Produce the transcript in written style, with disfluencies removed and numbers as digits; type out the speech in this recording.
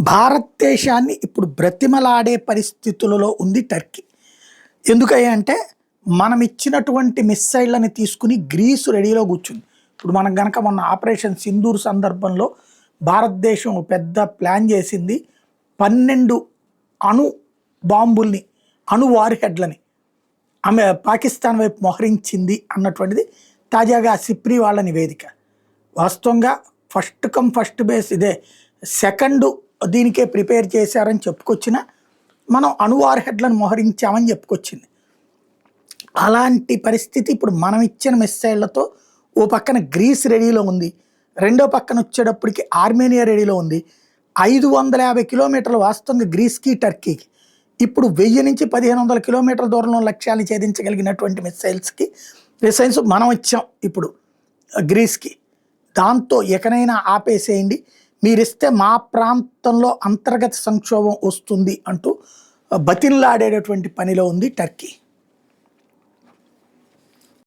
భారతదేశాన్ని ఇప్పుడు బ్రతిమలాడే పరిస్థితులలో ఉంది టర్కీ. ఎందుకంటే మనం ఇచ్చినటువంటి మిస్సైళ్ళని తీసుకుని గ్రీసు రెడీలో కూర్చుంది. ఇప్పుడు మనం గనక మొన్న ఆపరేషన్ సింధూర్ సందర్భంలో భారతదేశం పెద్ద ప్లాన్ చేసింది. 12 అణు బాంబుల్ని, అణు వార్హెడ్లని ఆమె పాకిస్తాన్ వైపు మోహరించింది అన్నటువంటిది తాజాగా సిప్రి వాళ్ళ నివేదిక. వాస్తవంగా ఫస్ట్ బేస్ ఇదే, సెకండ్ దీనికే ప్రిపేర్ చేశారని చెప్పుకొచ్చిన మనం అణు వార్హెడ్లను మోహరించామని చెప్పుకొచ్చింది. అలాంటి పరిస్థితి ఇప్పుడు మనం ఇచ్చిన మిస్సైళ్లతో ఓ పక్కన గ్రీస్ రెడీలో ఉంది, రెండో పక్కన వచ్చేటప్పటికి ఆర్మేనియా రెడీలో ఉంది. 550 కిలోమీటర్లు వాస్తవంగా గ్రీస్కి టర్కీకి, ఇప్పుడు 1000 నుంచి 1500 కిలోమీటర్ల దూరంలో లక్ష్యాన్ని ఛేదించగలిగినటువంటి మిస్సైల్స్ మనం ఇచ్చాం ఇప్పుడు గ్రీస్కి. దాంతో ఎకనైనా ఆపేసేయండి, మీరిస్తే మా ప్రాంతంలో అంతర్గత సంక్షోభం వస్తుంది అంటూ బతిన్లాడేటటువంటి పనిలో ఉంది టర్కీ.